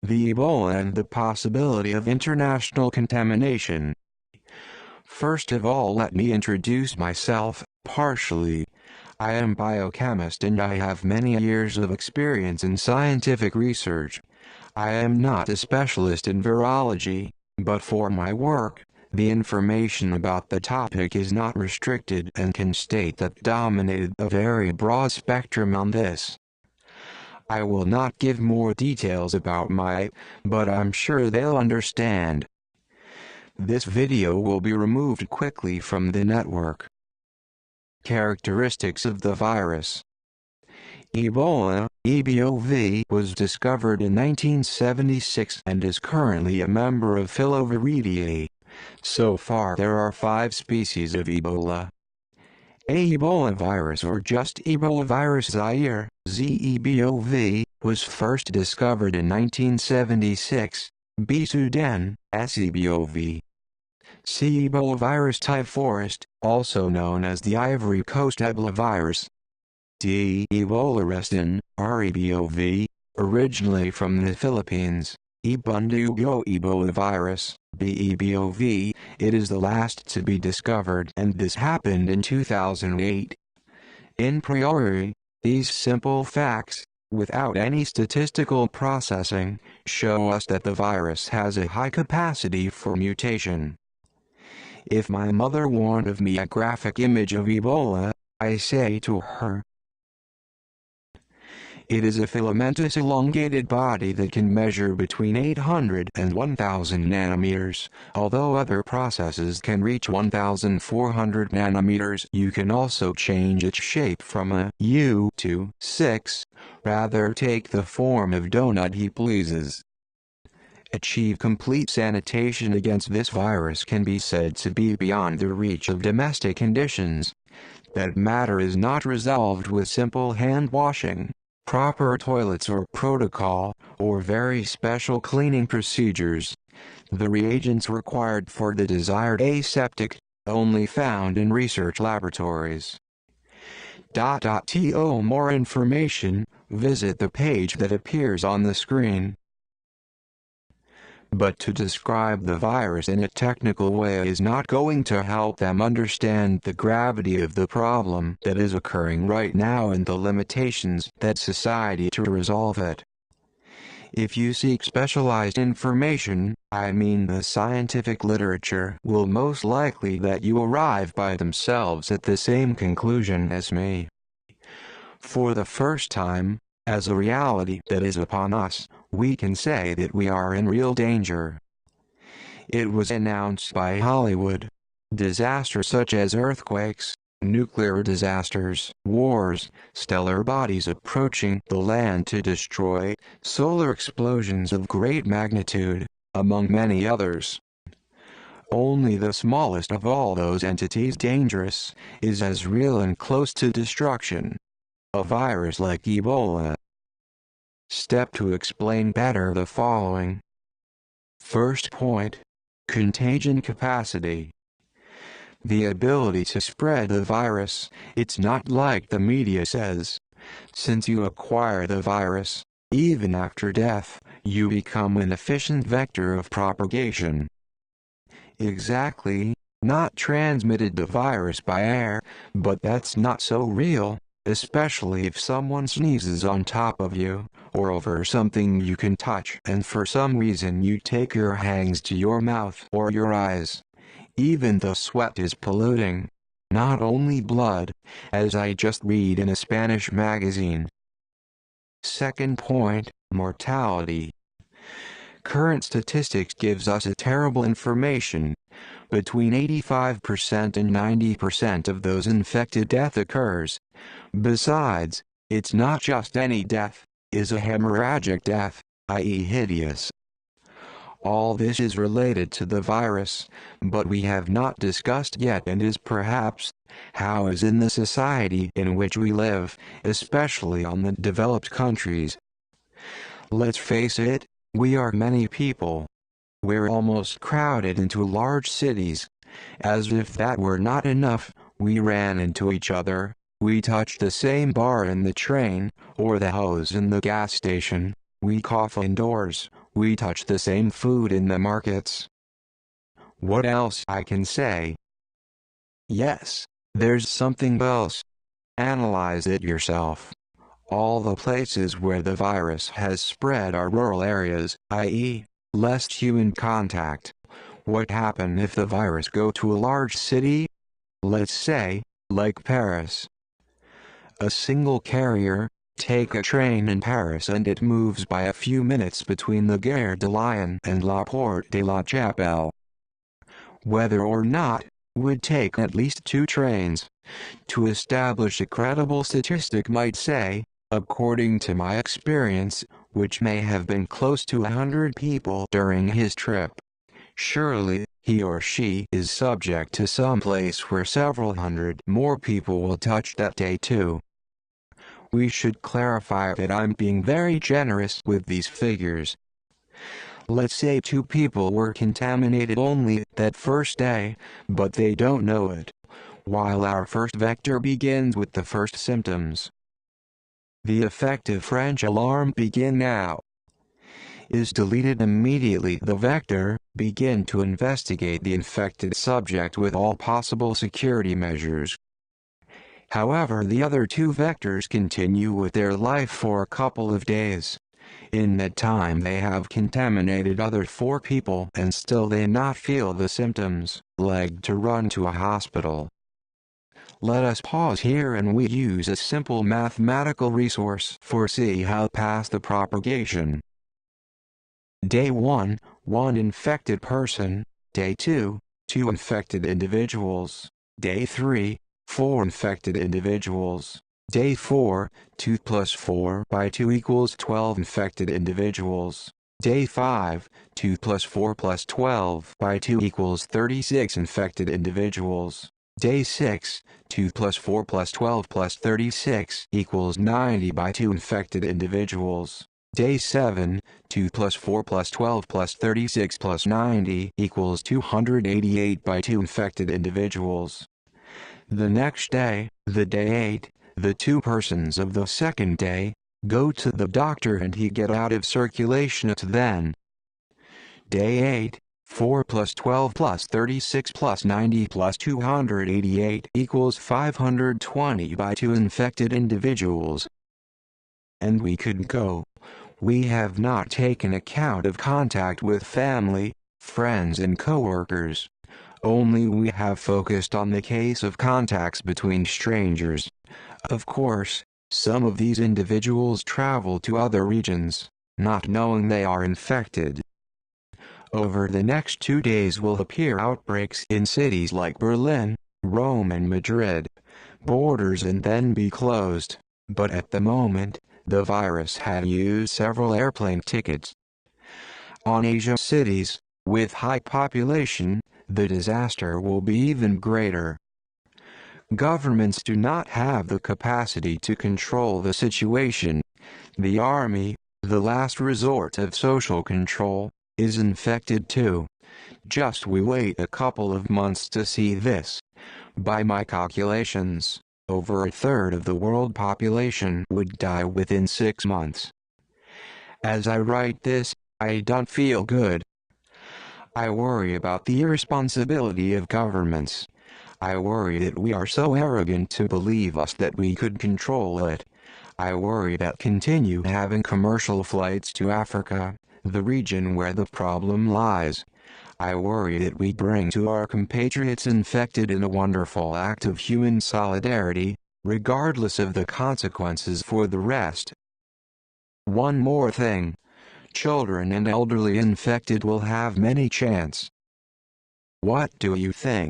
the Ebola and the possibility of international contamination. First of all, let me introduce myself, partially. I am a biochemist and I have many years of experience in scientific research. I am not a specialist in virology, but for my work, the information about the topic is not restricted and can state that dominated a very broad spectrum on this. I will not give more details about but I'm sure they'll understand. This video will be removed quickly from the network. Characteristics of the virus. Ebola, EBOV, was discovered in 1976 and is currently a member of Filoviridae. So far there are 5 species of Ebola. Ebola virus, or just Ebola virus Zaire, ZEBOV, was first discovered in 1976. B. Sudan, SEBOV. C. Ebola virus type forest, also known as the Ivory Coast Ebola virus. D. Ebola restin, REBOV, originally from the Philippines. Ebundugo Ebola virus, BEBOV, it is the last to be discovered, and this happened in 2008. In priori, these simple facts, without any statistical processing, show us that the virus has a high capacity for mutation. If my mother wanted of me a graphic image of Ebola, I say to her, it is a filamentous elongated body that can measure between 800 and 1000 nanometers. Although other processes can reach 1400 nanometers, you can also change its shape from a U to 6, rather take the form of donut he pleases. Achieve complete sanitation against this virus can be said to be beyond the reach of domestic conditions. That matter is not resolved with simple hand washing, proper toilets or protocol, or very special cleaning procedures. The reagents required for the desired aseptic, only found in research laboratories. To more information, visit the page that appears on the screen. But to describe the virus in a technical way is not going to help them understand the gravity of the problem that is occurring right now and the limitations that society to resolve it. If you seek specialized information, I mean the scientific literature, will most likely that you arrive by themselves at the same conclusion as me. For the first time, as a reality that is upon us, we can say that we are in real danger. It was announced by Hollywood. Disasters such as earthquakes, nuclear disasters, wars, stellar bodies approaching the land to destroy, solar explosions of great magnitude, among many others. Only the smallest of all those entities, dangerous, is as real and close to destruction. A virus like Ebola. Step to explain better the following. First point. Contagion capacity. The ability to spread the virus, it's not like the media says. Since you acquire the virus, even after death, you become an efficient vector of propagation. Exactly, not transmitted the virus by air, but that's not so real. Especially if someone sneezes on top of you, or over something you can touch, and for some reason you take your hands to your mouth or your eyes. Even the sweat is polluting. Not only blood, as I just read in a Spanish magazine. Second point, mortality. Current statistics gives us a terrible information. Between 85% and 90% of those infected death occurs. Besides, it's not just any death, it's a hemorrhagic death, i.e. hideous. All this is related to the virus, but we have not discussed yet and is perhaps, how is in the society in which we live, especially on the developed countries. Let's face it, we are many people. We're almost crowded into large cities. As if that were not enough, we ran into each other, we touched the same bar in the train, or the hose in the gas station, we cough indoors, We touch the same food in the markets. What else I can say? Yes, there's something else. Analyze it yourself. All the places where the virus has spread are rural areas, i.e., less human contact. What happens if the virus go to a large city? Let's say, like Paris. A single carrier, take a train in Paris and it moves by a few minutes between the Gare de Lyon and La Porte de la Chapelle. Whether or not, would take at least 2 trains. To establish a credible statistic might say, according to my experience, which may have been close to 100 people during his trip. Surely, he or she is subject to some place where several hundred more people will touch that day too. We should clarify that I'm being very generous with these figures. Let's say 2 people were contaminated only that first day, but they don't know it, while our first vector begins with the first symptoms. The effective French alarm "begin now" is deleted immediately. The vector begin to investigate the infected subject with all possible security measures. However, the other 2 vectors continue with their life for a couple of days. In that time they have contaminated other 4 people and still they not feel the symptoms, like to run to a hospital. Let us pause here and we use a simple mathematical resource for see how past the propagation. Day 1, 1 infected person. Day 2, 2 infected individuals. Day 3, 4 infected individuals. Day 4, 2 plus 4 by 2 equals 12 infected individuals. Day 5, 2 plus 4 plus 12 by 2 equals 36 infected individuals. Day 6, 2 plus 4 plus 12 plus 36 equals 90 by 2 infected individuals. Day 7, 2 plus 4 plus 12 plus 36 plus 90 equals 288 by 2 infected individuals. The next day, the day 8, the 2 persons of the second day, go to the doctor and he get out of circulation at then. Day 8, 4 plus 12 plus 36 plus 90 plus 288 equals 520 by 2 infected individuals. And we could go. We have not taken account of contact with family, friends and coworkers. Only we have focused on the case of contacts between strangers. Of course, some of these individuals travel to other regions, not knowing they are infected. Over the next 2 days will appear outbreaks in cities like Berlin, Rome and Madrid. Borders and then be closed, but at the moment, the virus had used several airplane tickets. On Asia cities, with high population, the disaster will be even greater. Governments do not have the capacity to control the situation. The army, the last resort of social control, is infected too. Just we wait a couple of months to see this. By my calculations, over a third of the world population would die within 6 months. As I write this, I don't feel good. I worry about the irresponsibility of governments. I worry that we are so arrogant to believe us that we could control it. I worry that continue having commercial flights to Africa, the region where the problem lies. I worry that we bring to our compatriots infected in a wonderful act of human solidarity, regardless of the consequences for the rest. One more thing. Children and elderly infected will have many chance. What do you think?